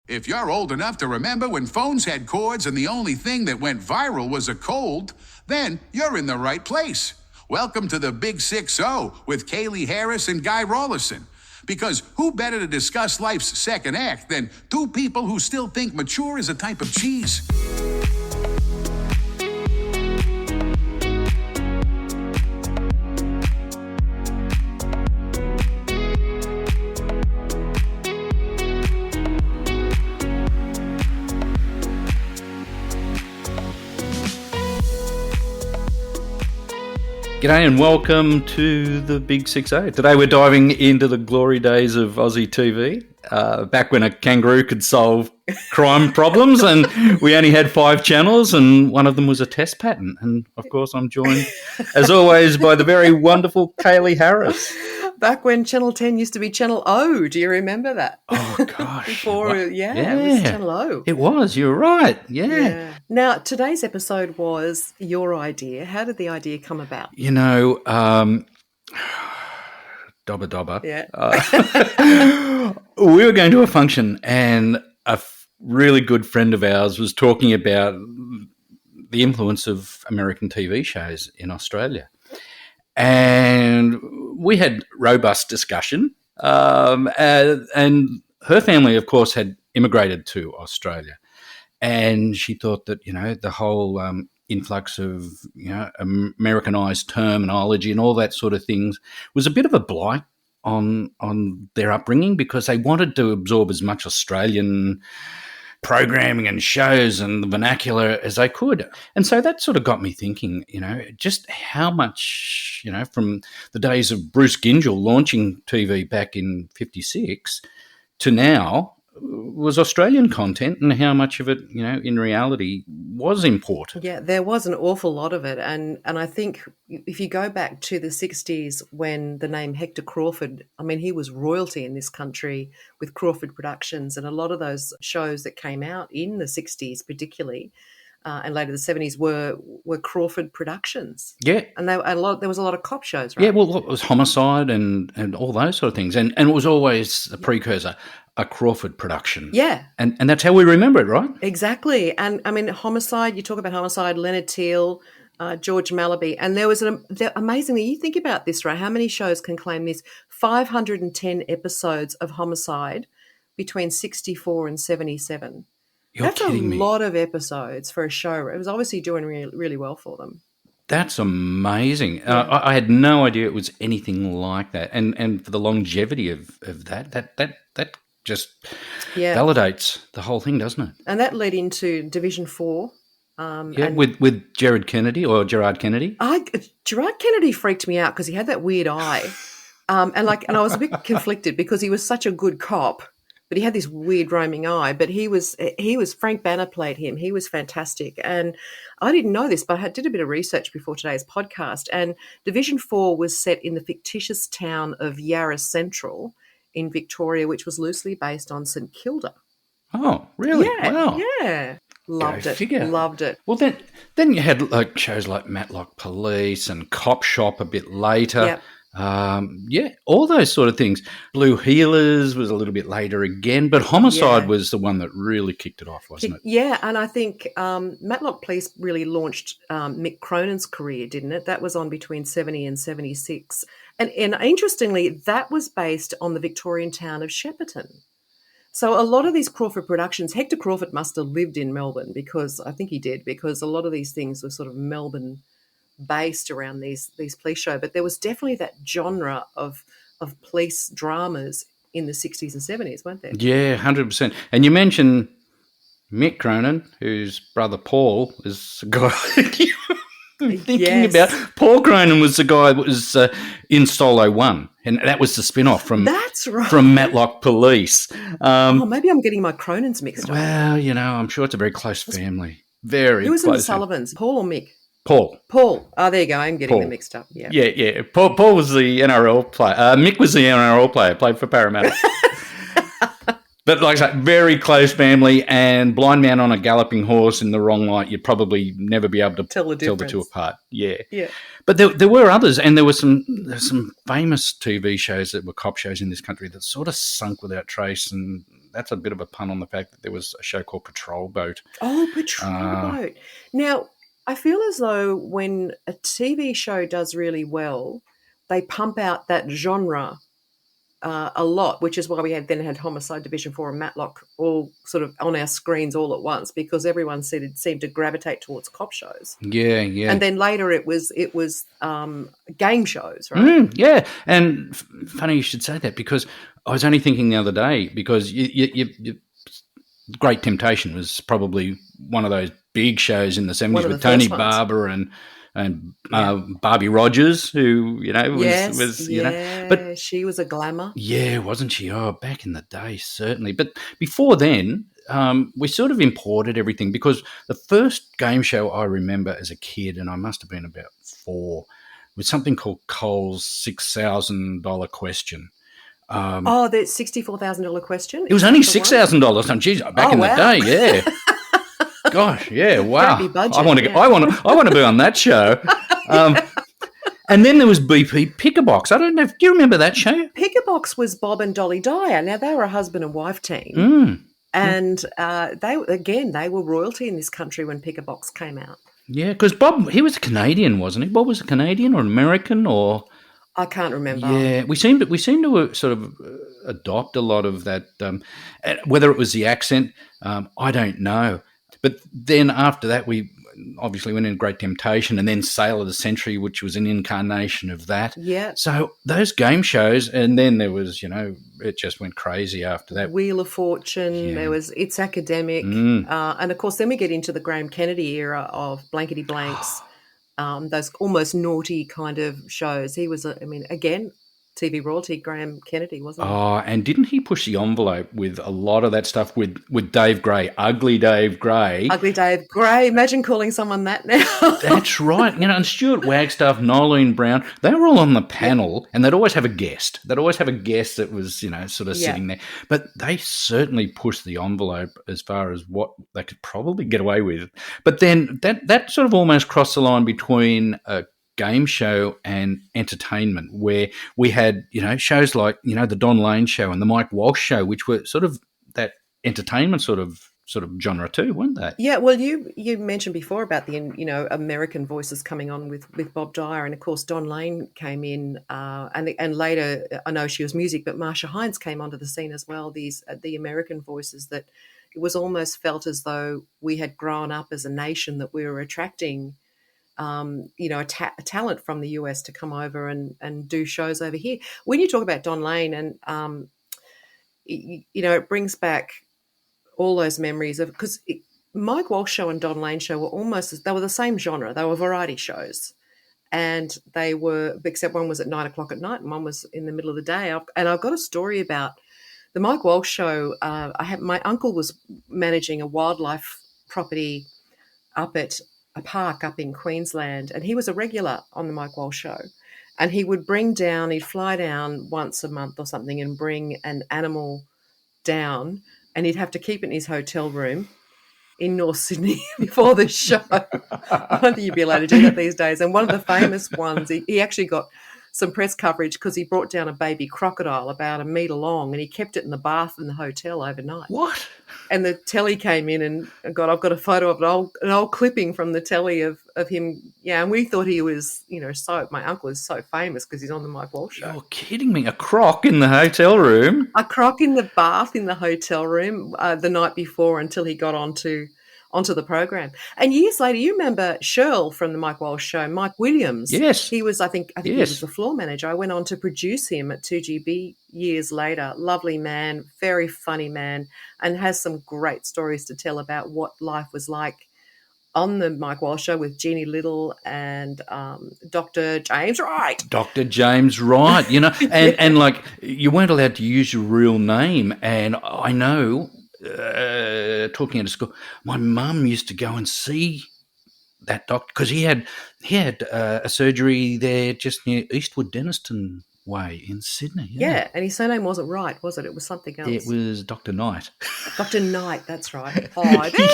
If you're old enough to remember when phones had cords and the only thing that went viral was a cold, then you're in the right place. Welcome to the Big 6-0 with Kaylee Harris and Guy Rawlinson. Because who better to discuss life's second act than two people who still think mature is a type of cheese? G'day and welcome to the Big 6-0. Today we're diving into the glory days of Aussie TV, back when a kangaroo could solve crime problems and we only had 5 channels and one of them was a test pattern. And of course I'm joined, as always, by the very wonderful Kaylee Harris. Back when Channel 10 used to be Channel O. Do you remember that? Oh, gosh. Before, it was Channel O. It was. You're right. Yeah. Now, today's episode was your idea. How did the idea come about? You know, Dobba. Yeah. We were going to a function and a really good friend of ours was talking about the influence of American TV shows in Australia. And we had robust discussion, and her family, of course, had immigrated to Australia. And she thought that, you know, the whole influx of, you know, Americanized terminology and all that sort of things was a bit of a blight on their upbringing because they wanted to absorb as much Australian programming and shows and the vernacular as they could. And so that sort of got me thinking, you know, just how much, you know, from the days of Bruce Gyngell launching TV back in 56 to now was Australian content and how much of it, you know, in reality was imported. Yeah, there was an awful lot of it. And I think if you go back to the 60s when the name Hector Crawford, I mean, he was royalty in this country with Crawford Productions, and a lot of those shows that came out in the 60s particularly and later the 70s were Crawford Productions. Yeah. And there was a lot of cop shows, right? Yeah, well, it was Homicide and all those sort of things. And it was always a precursor, a Crawford production. Yeah. And that's how we remember it, right? Exactly. And, I mean, Homicide, you talk about Homicide, Leonard Teal, George Malaby, and there was amazingly, you think about this, right? How many shows can claim this? 510 episodes of Homicide between 64 and 77. That's a lot of episodes for a show. It was obviously doing really, really well for them. That's amazing. Yeah. I had no idea it was anything like that. And for the longevity of that just validates the whole thing, doesn't it? And that led into Division 4. With Gerard Kennedy. Gerard Kennedy freaked me out because he had that weird eye. And I was a bit conflicted because he was such a good cop, but he had this weird roaming eye. But he was Frank Banner played him. He was fantastic. And I didn't know this, but I did a bit of research before today's podcast. And Division 4 was set in the fictitious town of Yarra Central in Victoria, which was loosely based on St Kilda. Oh, really? Yeah, wow. Yeah. Loved it. Well, then you had like shows like Matlock Police and Cop Shop a bit later. Yep. All those sort of things. Blue Heelers was a little bit later again, but Homicide was the one that really kicked it off, wasn't it? Yeah, and I think Matlock Police really launched Mick Cronin's career, didn't it? That was on between 70 and 76. And interestingly, that was based on the Victorian town of Shepparton. So a lot of these Crawford productions, Hector Crawford must have lived in Melbourne because I think he did, because a lot of these things were sort of Melbourne based around these police shows. But there was definitely that genre of police dramas in the 60s and 70s, weren't there? Yeah, 100%. And you mentioned Mick Cronin, whose brother Paul is a guy thinking about. Paul Cronin was the guy that was in Solo 1, and that was the spin-off from Matlock Police. Maybe I'm getting my Cronins mixed up. Well, you know, I'm sure it's a very close family. Very Who was close. in the Sullivans, Paul or Mick? Paul. Oh, there you go. I'm getting them mixed up. Yeah. Yeah. Paul was the NRL player. Mick was the NRL player, played for Parramatta. But like I say, very close family, and blind man on a galloping horse in the wrong light, you'd probably never be able to tell the two apart. Yeah. But there were others, and there were some famous TV shows that were cop shows in this country that sort of sunk without trace, and that's a bit of a pun on the fact that there was a show called Patrol Boat. Oh, Patrol Boat. Now, I feel as though when a TV show does really well, they pump out that genre a lot, which is why we then had Homicide Division 4 and Matlock all sort of on our screens all at once, because everyone seemed to gravitate towards cop shows. Yeah, yeah. And then later it was game shows, right? Yeah, and funny you should say that, because I was only thinking the other day, because Great Temptation was probably one of those big shows in the 70s with Tony Barber and Barbie Rogers, who, was but she was a glamour. Yeah, wasn't she? Oh, back in the day, certainly. But before then, we sort of imported everything, because the first game show I remember as a kid, and I must have been about 4, was something called Cole's $6,000 question. The $64,000 question? It was only $6,000. Geez, back in the day, yeah. Gosh, yeah, wow. Budget, I want to be on that show. And then there was BP Pick-a-Box. I don't know. Do you remember that show? Pick-a-Box was Bob and Dolly Dyer. Now, they were a husband and wife team. And they were royalty in this country when Pick-a-Box came out. Yeah, because Bob, he was a Canadian, wasn't he? Bob was a Canadian or an American, or... I can't remember. Yeah, we seem to sort of adopt a lot of that. Whether it was the accent, I don't know. But then after that, we obviously went in Great Temptation, and then Sailor of the Century, which was an incarnation of that. Yeah. So those game shows, and then there was, it just went crazy after that. Wheel of Fortune. Yeah. There was It's Academic, and of course, then we get into the Graham Kennedy era of Blankety Blanks. Those almost naughty kind of shows. He was, again, TV royalty, Graham Kennedy, wasn't he? Oh, and didn't he push the envelope with a lot of that stuff with Dave Gray, Ugly Dave Gray? Ugly Dave Gray. Imagine calling someone that now. That's right. And Stuart Wagstaff, Nolene Brown, they were all on the panel, and they'd always have a guest. They'd always have a guest that was, sort of sitting there. But they certainly pushed the envelope as far as what they could probably get away with. But then that sort of almost crossed the line between game show and entertainment, where we had shows like the Don Lane show and the Mike Walsh show, which were sort of that entertainment sort of genre too, weren't they? Yeah, well, you mentioned before about the American voices coming on with Bob Dyer, and of course Don Lane came in, and later, I know she was music, but Marsha Hines came onto the scene as well. These the American voices, that it was almost felt as though we had grown up as a nation, that we were attracting a talent from the US to come over and do shows over here. When you talk about Don Lane, and it brings back all those memories of, because Mike Walsh show and Don Lane show were they were the same genre. They were variety shows, and they were, except one was at 9 o'clock at night and one was in the middle of the day. And I've got a story about the Mike Walsh show. My uncle was managing a wildlife property up at a park up in Queensland, and he was a regular on the Mike Walsh show, and he'd fly down once a month or something and bring an animal down, and he'd have to keep it in his hotel room in North Sydney before the show. I don't think you'd be allowed to do that these days. And one of the famous ones, he actually got some press coverage because he brought down a baby crocodile about 1 metre long, and he kept it in the bath in the hotel overnight. What? And the telly came in, and I've got a photo of an old clipping from the telly of him. Yeah, and we thought he was, my uncle is so famous because he's on the Mike Walsh show. You're kidding me. A croc in the hotel room? A croc in the bath in the hotel room the night before, until he got onto the program. And years later, you remember Shirl from the Mike Walsh show, Mike Williams. Yes. He was, I think he was the floor manager. I went on to produce him at 2GB years later. Lovely man, very funny man, and has some great stories to tell about what life was like on the Mike Walsh show with Jeannie Little and Dr. James Wright. Dr. James Wright, and like, you weren't allowed to use your real name. And I know, talking at a school, my mum used to go and see that doctor because he had a surgery there just near Eastwood Denniston Way in Sydney. Yeah, and his surname wasn't Wright, was it? It was something else. It was Dr. Knight. Dr. Knight, that's right. Hi there.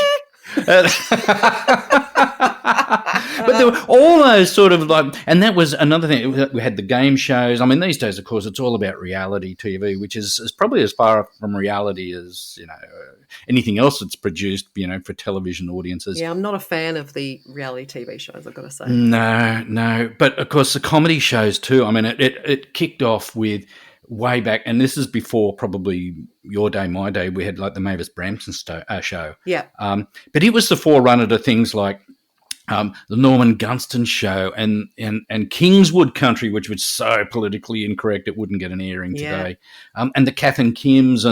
But there were all those sort of like, and that was another thing. We had the game shows. I mean, these days, of course, it's all about reality TV, which is probably as far from reality as, anything else that's produced, for television audiences. Yeah, I'm not a fan of the reality TV shows, I've got to say. No. But, of course, the comedy shows too. I mean, it kicked off with way back, and this is before probably your day, my day, we had like the Mavis Brampton show. Yeah. But it was the forerunner to things like the Norman Gunston show and Kingswood Country, which was so politically incorrect it wouldn't get an airing today. And the Kath and Kims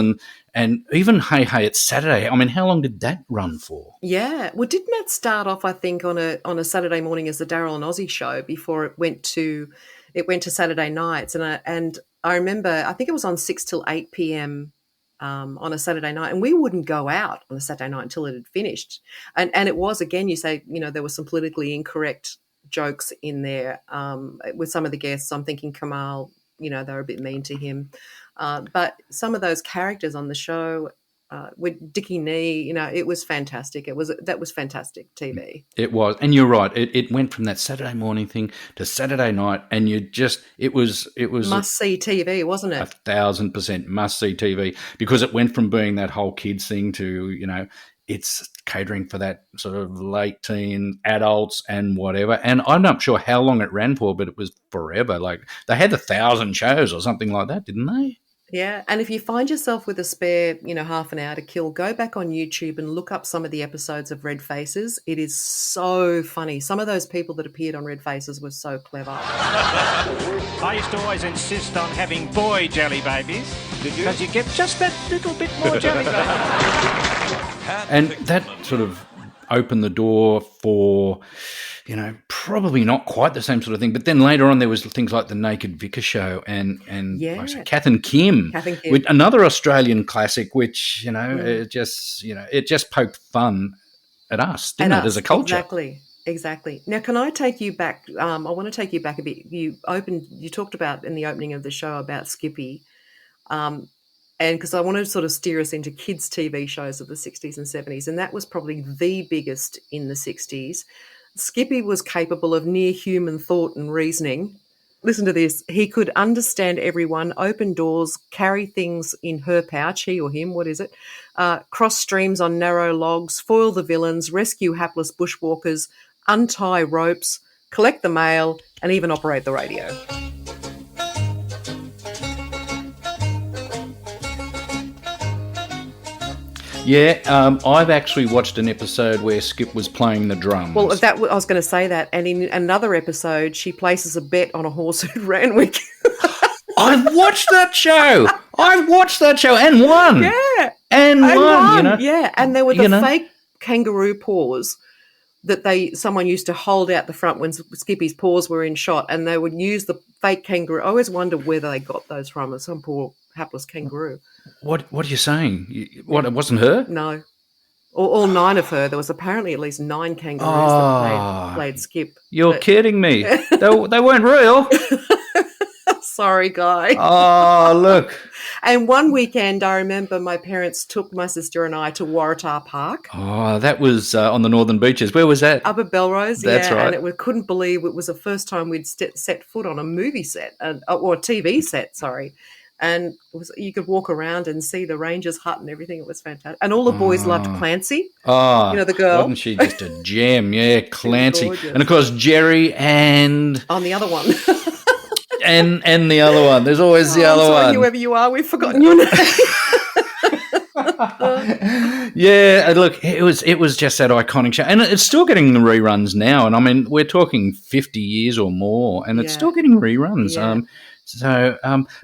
and even Hey Hey It's Saturday. I mean, how long did that run for? Yeah. Well, didn't that start off, I think, on a Saturday morning as the Daryl and Aussie show before it went to Saturday nights? And I remember, I think it was on 6 till 8 p.m. On a Saturday night, and we wouldn't go out on a Saturday night until it had finished. And it was, again, you say, there were some politically incorrect jokes in there with some of the guests. I'm thinking Kamal, they were a bit mean to him. But some of those characters on the show with Dickie Nee, it was fantastic. That was fantastic TV. It was, and you're right. It went from that Saturday morning thing to Saturday night, and it was must see TV, wasn't it? 1,000% must see TV, because it went from being that whole kids thing to it's catering for that sort of late teen adults and whatever. And I'm not sure how long it ran for, but it was forever. Like they had 1,000 shows or something like that, didn't they? Yeah, and if you find yourself with a spare, half an hour to kill, go back on YouTube and look up some of the episodes of Red Faces. It is so funny. Some of those people that appeared on Red Faces were so clever. I used to always insist on having boy jelly babies. Did you? Because you get just that little bit more jelly baby. And that sort of opened the door for, probably not quite the same sort of thing. But then later on, there was things like the Naked Vicar show and like I said, Kath and Kim, with another Australian classic, which it just poked fun at us, didn't it, as a culture? Exactly. Now, can I take you back? I want to take you back a bit. You talked about in the opening of the show about Skippy, and because I want to sort of steer us into kids' TV shows of the 60s and 70s, and that was probably the biggest in the 60s. Skippy was capable of near human thought and reasoning. Listen to this. He could understand everyone, open doors, carry things in her pouch, he or him, what is it? Cross streams on narrow logs, foil the villains, rescue hapless bushwalkers, untie ropes, collect the mail, and even operate the radio. Yeah, I've actually watched an episode where Skip was playing the drums. Well, I was going to say that. And in another episode, she places a bet on a horse at Randwick. I've watched that show. And won. Yeah. And won. Yeah, and there were the fake kangaroo paws that someone used to hold out the front when Skippy's paws were in shot, and they would use the fake kangaroo. I always wonder where they got those from. Some poor hapless kangaroo. What are you saying? It wasn't her? No. All 9 of her. There was apparently at least 9 kangaroos that played Skip. You're kidding me. They weren't real. Sorry, Guy. Oh, look. And one weekend, I remember my parents took my sister and I to Waratah Park. Oh, that was on the Northern Beaches. Where was that? Up at Belrose. That's right. And we couldn't believe it was the first time we'd set foot on a movie set, or a TV set, sorry. And you could walk around and see the Ranger's hut and everything. It was fantastic. And all the boys loved Clancy. Oh, the girl. Wasn't she just a gem? Yeah, Clancy. And, of course, Jerry and... On the other one. and the other one. There's always the other one. Whoever you are, we've forgotten your name. Yeah, look, it was just that iconic show. And it's still getting the reruns now. And, I mean, we're talking 50 years or more, and it's still getting reruns. Yeah.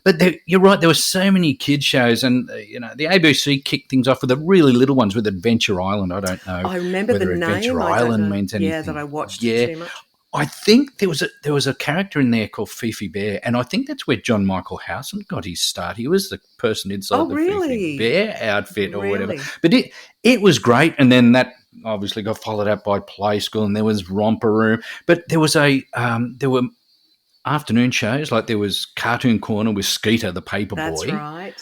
But you're right. There were so many kids shows, and the ABC kicked things off with the really little ones with Adventure Island. I don't know. I remember the name. Adventure Island meant anything. Yeah, that I watched too much. I think there was a character in there called Fifi Bear, and I think that's where John Michael Howson got his start. He was the person inside the Fifi Bear outfit or whatever. But it was great, and then that obviously got followed up by Play School, and there was Romper Room. But there was there were afternoon shows, like there was Cartoon Corner with Skeeter the Paper Boy. That's right.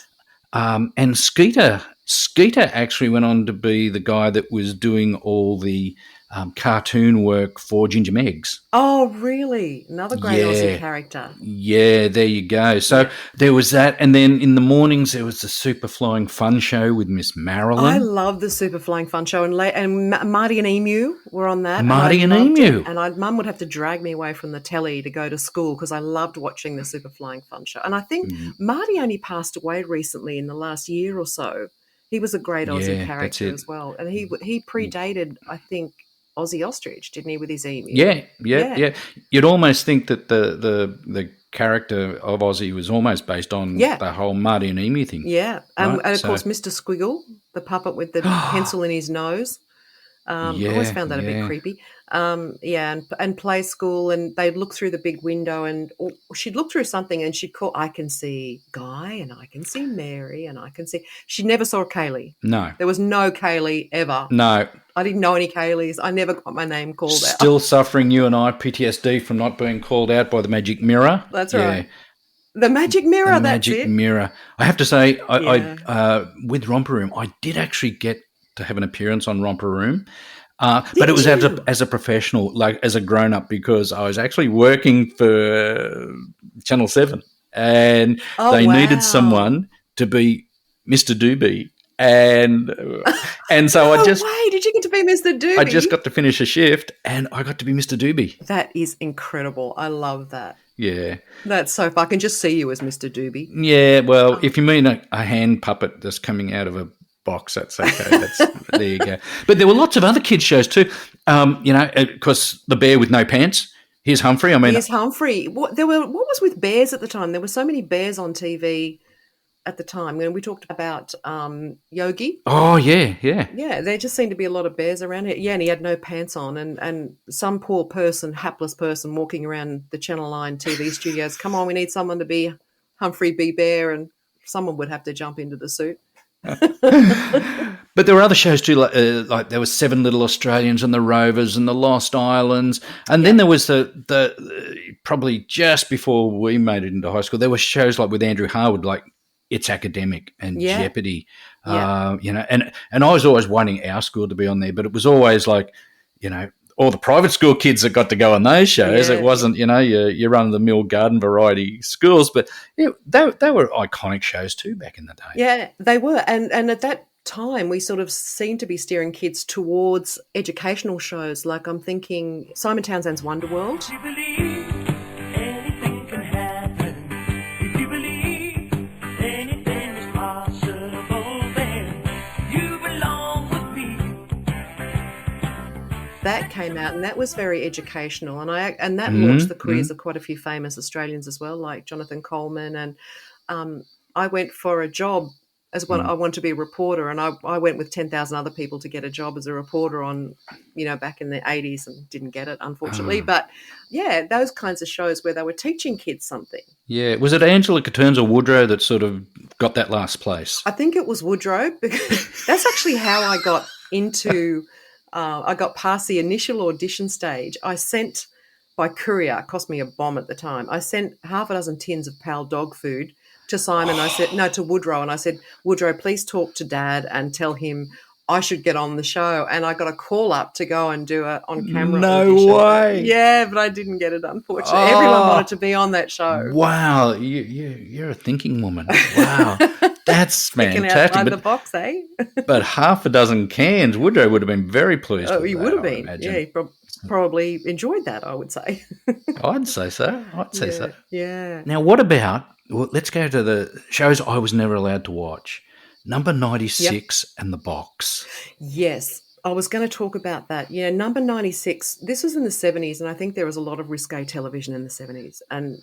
And Skeeter Skeeter actually went on to be the guy that was doing all the cartoon work for Ginger Meggs. Oh, really? Another great Aussie character. Yeah, there you go. So there was that. And then in the mornings, there was the Super Flying Fun Show with Miss Marilyn. I love the Super Flying Fun Show. And Marty and Emu were on that. Marty and Emu. And Mum would have to drag me away from the telly to go to school because I loved watching the Super Flying Fun Show. And I think Marty only passed away recently in the last year or so. He was a great Aussie character as well. And he predated, I think, Aussie Ostrich, didn't he, with his emu? Yeah. You'd almost think that the character of Aussie was almost based on the whole Marty and Emu thing. Yeah. Right? And of course, Mr. Squiggle, the puppet with the pencil in his nose. I always found that a bit creepy. And play school, and they'd look through the big window, and she'd look through something, and she'd call, I can see Guy, and I can see Mary, and I can see. She never saw Kaylee. No, there was no Kaylee ever. No, I didn't know any Kayleys. I never got my name called out. Still suffering, you and I, PTSD from not being called out by the magic mirror. That's right. The magic mirror. The magic mirror. I have to say, I with Romper Room, I did actually get to have an appearance on Romper Room. But it was as a professional, like as a grown-up, because I was actually working for Channel 7 and they needed someone to be Mr. Doobie. And so I just... way did you get to be Mr. Doobie? I just got to finish a shift and I got to be Mr. Doobie. That is incredible. I love that. Yeah. That's so fun. I can just see you as Mr. Doobie. Yeah, well, if you mean a hand puppet that's coming out of a box, that's okay. There you go. But there were lots of other kids shows too. Because the bear with no pants. Here's Humphrey. Here's Humphrey. What was with bears at the time? There were so many bears on TV at the time. When we talked about Yogi. Oh yeah. Yeah, there just seemed to be a lot of bears around it. Yeah, and he had no pants on, and some poor person, hapless person, walking around the Channel 9 TV studios. Come on, we need someone to be Humphrey B. Bear, and someone would have to jump into the suit. But there were other shows too, like there was Seven Little Australians and the Rovers and the Lost Islands, and then there was the probably just before we made it into high school, there were shows like with Andrew Harwood, like It's Academic and Jeopardy, and I was always wanting our school to be on there, but it was always like, all the private school kids that got to go on those shows. It wasn't, your run-of-the-mill garden variety schools, but they were iconic shows too back in the day. Yeah, they were. And at that time, we sort of seemed to be steering kids towards educational shows. Like I'm thinking Simon Townsend's Wonderworld. That came out, and that was very educational, and that launched the careers of quite a few famous Australians as well, like Jonathan Coleman. And I went for a job as well. I wanted to be a reporter, and I went with 10,000 other people to get a job as a reporter on, back in the 80s, and didn't get it, unfortunately. But yeah, those kinds of shows where they were teaching kids something. Yeah, was it Angela Catterns or Woodrow that sort of got that last place? I think it was Woodrow, because that's actually how I got into. I got past the initial audition stage. I sent by courier, it cost me a bomb at the time. I sent half a dozen tins of Pal dog food to Simon. I said, no, to Woodrow. And I said, Woodrow, please talk to Dad and tell him I should get on the show. And I got a call up to go and do a on-camera audition. No way. Yeah, but I didn't get it, unfortunately. Everyone wanted to be on that show. Wow. You're a thinking woman. Wow. That's fantastic. Outside the box, eh? But half a dozen cans, Woodrow would have been very pleased with he that, would have been. Yeah, he probably enjoyed that, I would say. I'd say so. So. Yeah. Now, what about, let's go to the shows I was never allowed to watch. Number 96 and The Box. Yes. I was going to talk about that. Yeah, number 96, this was in the 70s, and I think there was a lot of risque television in the 70s, and,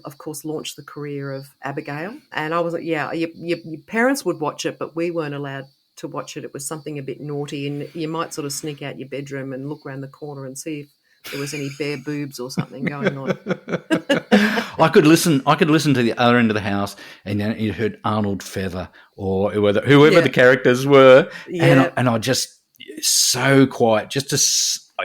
of course, launched the career of Abigail. And I was like, your parents would watch it, but we weren't allowed to watch it. It was something a bit naughty, and you might sort of sneak out your bedroom and look around the corner and see if there was any bare boobs or something going on. I could listen to the other end of the house, and then you heard Arnold Feather or whoever the characters were, and I just so quiet, just to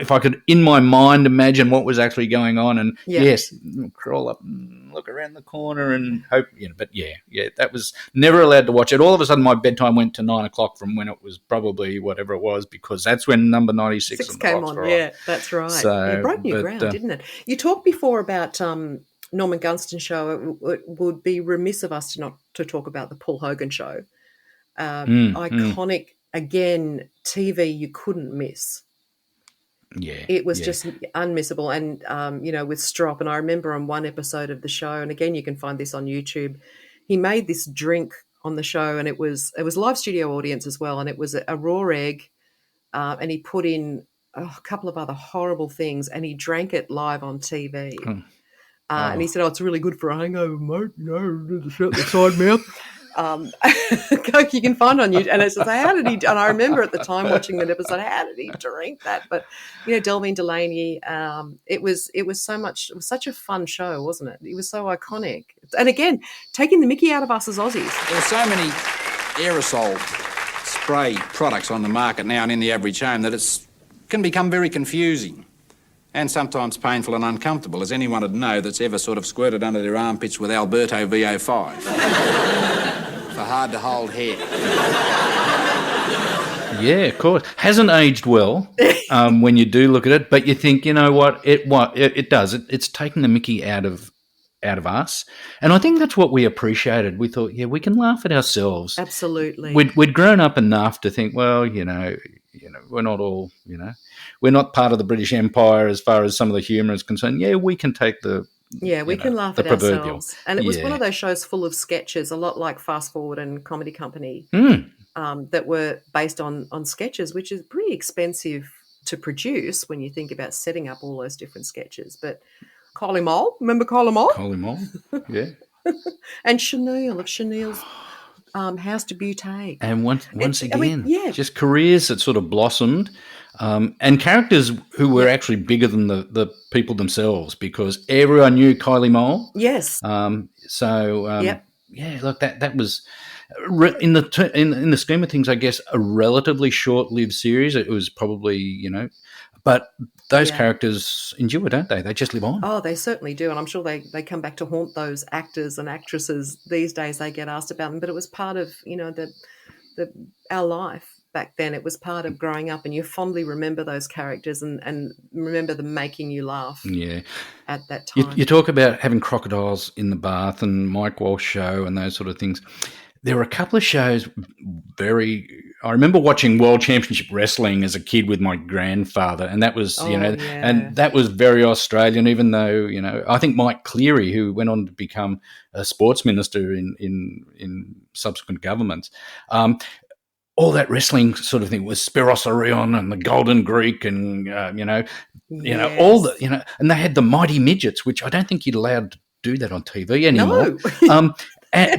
if I could, in my mind, imagine what was actually going on, and Yeah. yes, crawl up and look around the corner and hope, but that was never allowed to watch it. All of a sudden, my bedtime went to 9 o'clock from when it was probably whatever it was, because that's when number 96 Six came on. Yeah, that's right. So, it broke new ground, didn't it? You talked before about Norman Gunston's show. It would be remiss of us to talk about the Paul Hogan show. Iconic, again, TV you couldn't miss. Yeah, it was just unmissable. And, with Strop, and I remember on one episode of the show, and again, you can find this on YouTube, he made this drink on the show, and it was live studio audience as well, and it was a raw egg, and he put in a couple of other horrible things, and he drank it live on TV. And he said, it's really good for a hangover, mate, shut the side mouth. Coke you can find on YouTube, and it's just, how did he? And I remember at the time watching that episode, how did he drink that? But Delvin Delaney, it was such a fun show, wasn't it? It was so iconic, and again, taking the mickey out of us as Aussies. There are so many aerosol spray products on the market now and in the average home that it can become very confusing and sometimes painful and uncomfortable, as anyone would know that's ever sort of squirted under their armpits with Alberto VO5. For hard-to-hold hair. Yeah, of course. Hasn't aged well when you do look at it, but you think, you know what, it does. It's taken the mickey out of us. And I think that's what we appreciated. We thought, we can laugh at ourselves. Absolutely. We'd grown up enough to think, well, we're not all, we're not part of the British Empire as far as some of the humour is concerned. Yeah, we can take we can laugh at ourselves. And it was one of those shows full of sketches, a lot like Fast Forward and Comedy Company, that were based on sketches, which is pretty expensive to produce when you think about setting up all those different sketches. But Collie Mole, remember Collie Mole? Collie Mole, yeah. And Chanel of Chanel's House de Beauté. And once again, just careers that sort of blossomed. And characters who were actually bigger than the people themselves, because everyone knew Kylie Mole. Yes. Look, that was in the scheme of things, I guess, a relatively short-lived series. It was probably, but those characters endure, don't they? They just live on. Oh, they certainly do, and I'm sure they come back to haunt those actors and actresses these days. They get asked about them, but it was part of our life. Back then, it was part of growing up, and you fondly remember those characters and remember them making you laugh. Yeah, at that time. You talk about having crocodiles in the bath and Mike Walsh show and those sort of things. There were a couple of shows. I remember watching World Championship Wrestling as a kid with my grandfather, and that was and that was very Australian. Even though I think Mike Cleary, who went on to become a sports minister in subsequent governments. All that wrestling sort of thing was Spiros Orion and the Golden Greek and, all the, and they had the Mighty Midgets, which I don't think you'd allowed to do that on TV anymore. No.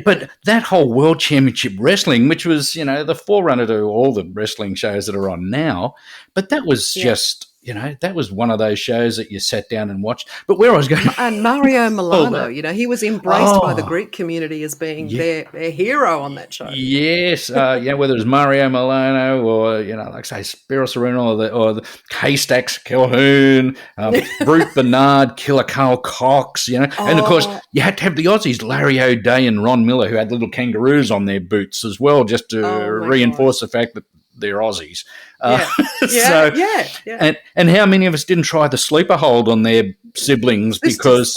But that whole World Championship Wrestling, which was, the forerunner to all the wrestling shows that are on now, but that was just... that was one of those shows that you sat down and watched. But where I was going... And Mario Milano, he was embraced by the Greek community as being their hero on that show. Yes, whether it was Mario Milano or, like say, Spiros Aruna or the Haystacks Calhoun, Brute Bernard, Killer Carl Cox, and of course you had to have the Aussies, Larry O'Day and Ron Miller, who had little kangaroos on their boots as well, just to reinforce the fact that they're Aussies. And how many of us didn't try the sleeper hold on their siblings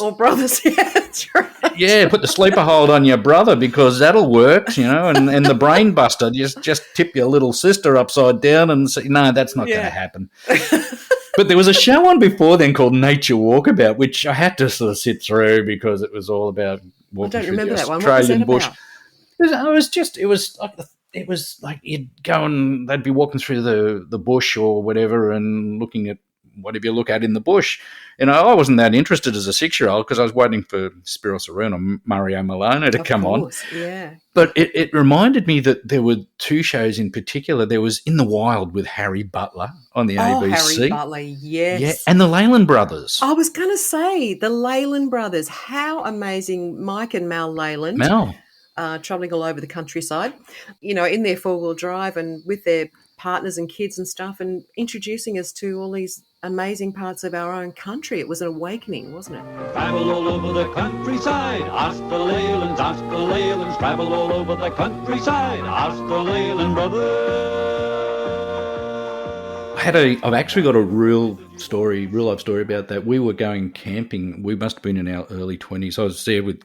or brothers? Yeah, that's right. Yeah, put the sleeper hold on your brother because that'll work, and the brain buster, just tip your little sister upside down and say, no, that's not going to happen. But there was a show on before then called Nature Walkabout, which I had to sort of sit through because it was all about walking through the Australian bush. It was like you'd go and they'd be walking through the bush or whatever and looking at whatever you look at in the bush. I wasn't that interested as a 6-year-old because I was waiting for Spiros Aruna or Mario Milano to come on. Yeah. But it reminded me that there were two shows in particular. There was In the Wild with Harry Butler on the ABC. Harry Butler, yes. Yeah, and the Leyland brothers. I was going to say, the Leyland brothers. How amazing. Mike and Mal Leyland. Mel. Travelling all over the countryside, in their four-wheel drive and with their partners and kids and stuff, and introducing us to all these amazing parts of our own country. It was an awakening, wasn't it? Travel all over the countryside, ask the Leylands, ask the Leylands. Travel all over the countryside, ask the Leyland brothers. I've actually got a real life story about that. We were going camping. We must have been in our early 20s. I was there with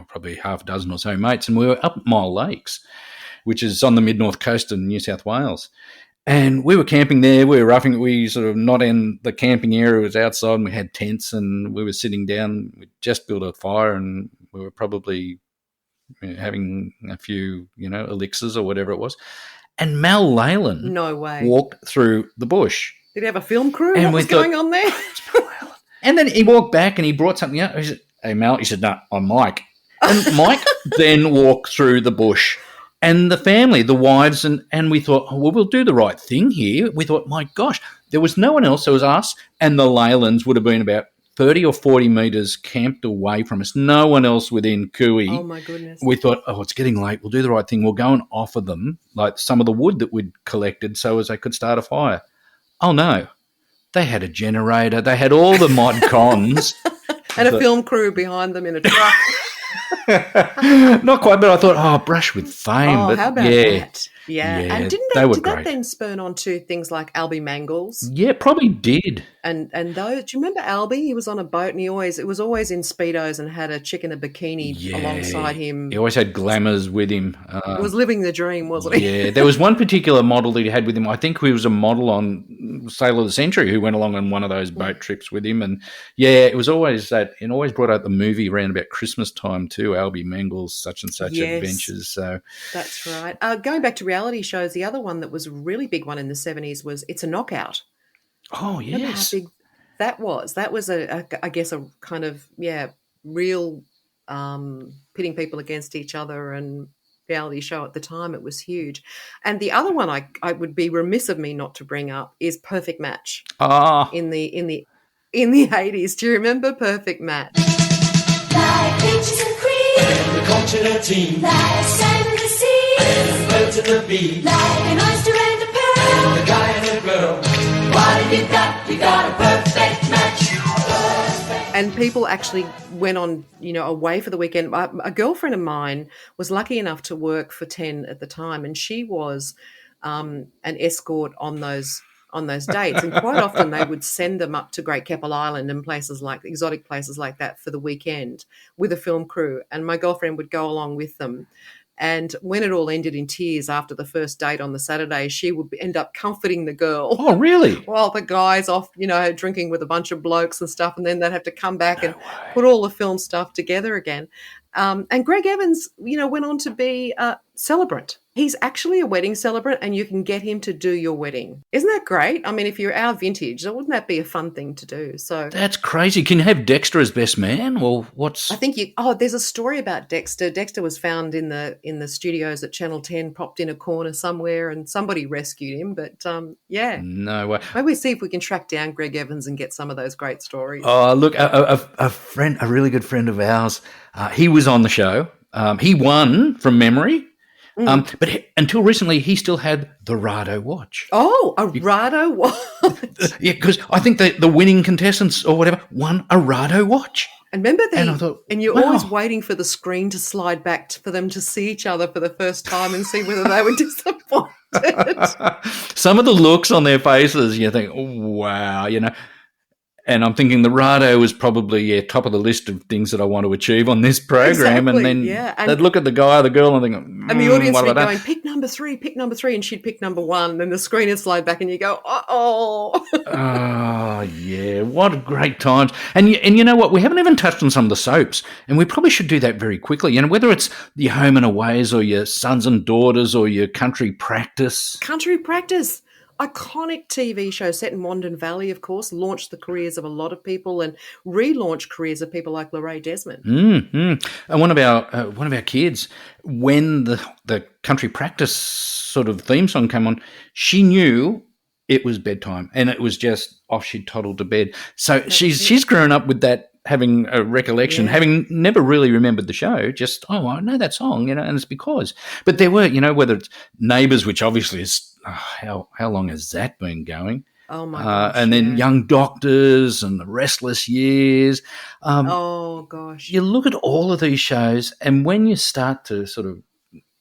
probably half a dozen or so mates, and we were up Mile Lakes, which is on the mid-north coast of New South Wales. And we were camping there. We were roughing it. We sort of not in the camping area. It was outside, and we had tents, and we were sitting down. We just built a fire, and we were probably having a few, elixirs or whatever it was. And Mal Leyland No way. walked through the bush. Did he have a film crew? And What was going on there? And then he walked back and he brought something out. He said, "Hey, Mal," he said, "No, I'm Mike." And Mike then walked through the bush. And the family, the wives, and we thought, well, we'll do the right thing here. We thought, my gosh, there was no one else. There was us, and the Leylands would have been about 30 or 40 metres camped away from us. No one else within Cooey. Oh, my goodness. We thought, it's getting late. We'll do the right thing. We'll go and offer them like some of the wood that we'd collected so as they could start a fire. Oh, no. They had a generator. They had all the mod cons. And a film crew behind them in a truck. Not quite, but I thought, brush with fame. Oh, but how about that? Yeah. Yeah, And did great. that then spurn on to things like Albie Mangles? Yeah, probably did. And those, do you remember Albie? He was on a boat and it was always in Speedos and had a chick in a bikini alongside him. He always had glamours with him. He was living the dream, wasn't he? Yeah, there was one particular model that he had with him. I think he was a model on Sailor of the Century who went along on one of those boat trips with him. And yeah, it was always that. It always brought out the movie around about Christmas time too, Albie Mangles, such and such adventures. So that's right. Going back to reality shows, the other one that was a really big one in the 70s was It's a Knockout. Oh, yes. Remember how big that was? That was, I guess, a kind of, real pitting people against each other and reality show at the time. It was huge. And the other one I would be remiss of me not to bring up is Perfect Match. In the 80s. Do you remember Perfect Match? Like peaches and cream, and the conch team, like sand in the sea, and the birds and the bees, like an oyster and a pearl, and the guy and the girl. What have you got? You got a perfect match. And people actually went on, away for the weekend. A girlfriend of mine was lucky enough to work for 10 at the time, and she was an escort on those dates. And quite often they would send them up to Great Keppel Island and exotic places like that for the weekend with a film crew. And my girlfriend would go along with them. And when it all ended in tears after the first date on the Saturday, she would end up comforting the girl. Oh, really? While the guy's off, drinking with a bunch of blokes and stuff, and then they'd have to come back and put all the film stuff together again. And Greg Evans, went on to be a celebrant. He's actually a wedding celebrant, and you can get him to do your wedding. Isn't that great? I mean, if you're our vintage, wouldn't that be a fun thing to do? So that's crazy. Can you have Dexter as best man? Well, what's? I think there's a story about Dexter. Dexter was found in the studios at Channel 10, propped in a corner somewhere, and somebody rescued him. But no way. Maybe we see if we can track down Greg Evans and get some of those great stories. Oh, look, a friend, a really good friend of ours. He was on the show. He won from memory. But until recently, he still had the Rado watch. Oh, a Rado watch. Yeah, because I think the winning contestants or whatever won a Rado watch. And remember and I thought, and you're always waiting for the screen to slide back for them to see each other for the first time and see whether they were disappointed. Some of the looks on their faces, you think, oh, wow, And I'm thinking the Rado was probably top of the list of things that I want to achieve on this program. Exactly, and then they'd look at the guy or the girl and think, and the audience would be going, pick number 3, and she'd pick number 1. Then the screen would slide back and you go, uh-oh. Oh, yeah, what great times. And you know what? We haven't even touched on some of the soaps, and we probably should do that very quickly. Whether it's your Home and Aways or your Sons and Daughters or your Country Practice. Country Practice. Iconic TV show set in Wandon Valley, of course, launched the careers of a lot of people and relaunched careers of people like Lorraine Desmond. Mm-hmm. And one of our kids, when the Country Practice sort of theme song came on, she knew it was bedtime, and it was just off. She'd toddled to bed. So she's grown up with that having a recollection, having never really remembered the show, just, I know that song, and it's because. But there were, whether it's Neighbours, which obviously is, how long has that been going? Oh, my gosh. And then Young Doctors and The Restless Years. Oh, gosh. You look at all of these shows, and when you start to sort of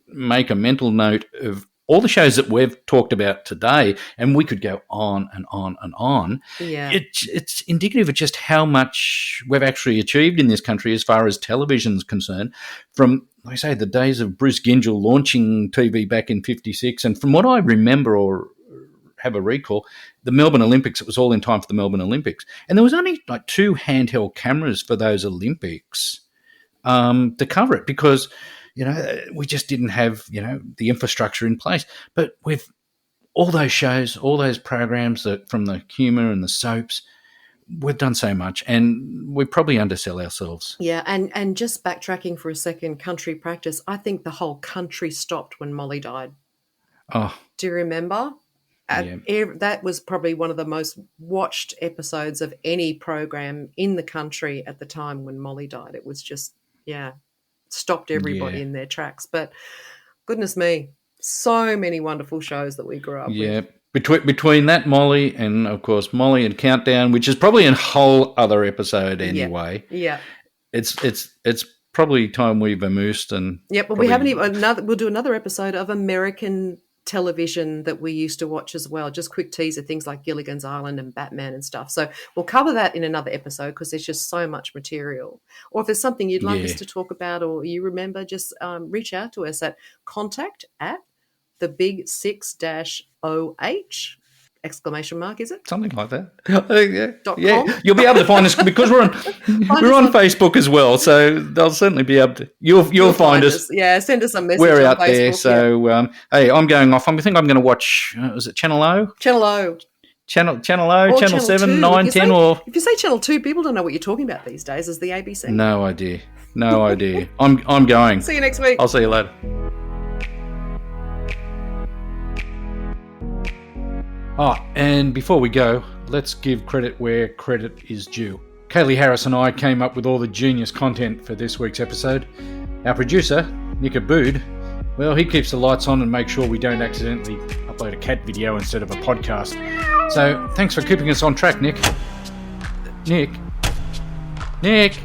make a mental note of all the shows that we've talked about today, and we could go on and on and on, it's indicative of just how much we've actually achieved in this country as far as television is concerned, from, like I say, the days of Bruce Gyngell launching TV back in 56, and from what I remember or have a recall, the Melbourne Olympics, it was all in time for the Melbourne Olympics. And there was only like 2 handheld cameras for those Olympics to cover it because, we just didn't have, the infrastructure in place. But with all those shows, all those programs from the humour and the soaps, we've done so much and we probably undersell ourselves. Yeah, and just backtracking for a second, country practice, I think the whole country stopped when Molly died. Oh. Do you remember? Yeah. That was probably one of the most watched episodes of any program in the country at the time when Molly died. It was just, stopped everybody in their tracks. But goodness me, so many wonderful shows that we grew up with. Yeah, between that, Molly, and of course Molly and Countdown, which is probably a whole other episode anyway. Yeah. It's probably time we've immersed and. Yeah, but we haven't even we'll do another episode of American television that we used to watch as well. Just quick teaser, things like Gilligan's Island and Batman and stuff. So we'll cover that in another episode because there's just so much material. Or if there's something you'd like us to talk about or you remember, just reach out to us at contact@thebig6-OH is it? Something like that. .com? You'll be able to find us because we're on Facebook as well. So they'll certainly be able to. You'll find us. Yeah, send us a message. We're out on Facebook, there. So hey, I'm going off. I think I'm going to watch. Is it Channel O? Channel O. Channel O, Or Channel 7, 2. 9, 10, or if you say Channel 2, people don't know what you're talking about these days. Is the ABC? No idea. I'm going. See you next week. I'll see you later. And before we go, let's give credit where credit is due. Kaylee Harris and I came up with all the genius content for this week's episode. Our producer, Nick Abood, well, he keeps the lights on and makes sure we don't accidentally upload a cat video instead of a podcast. So thanks for keeping us on track, Nick. Nick?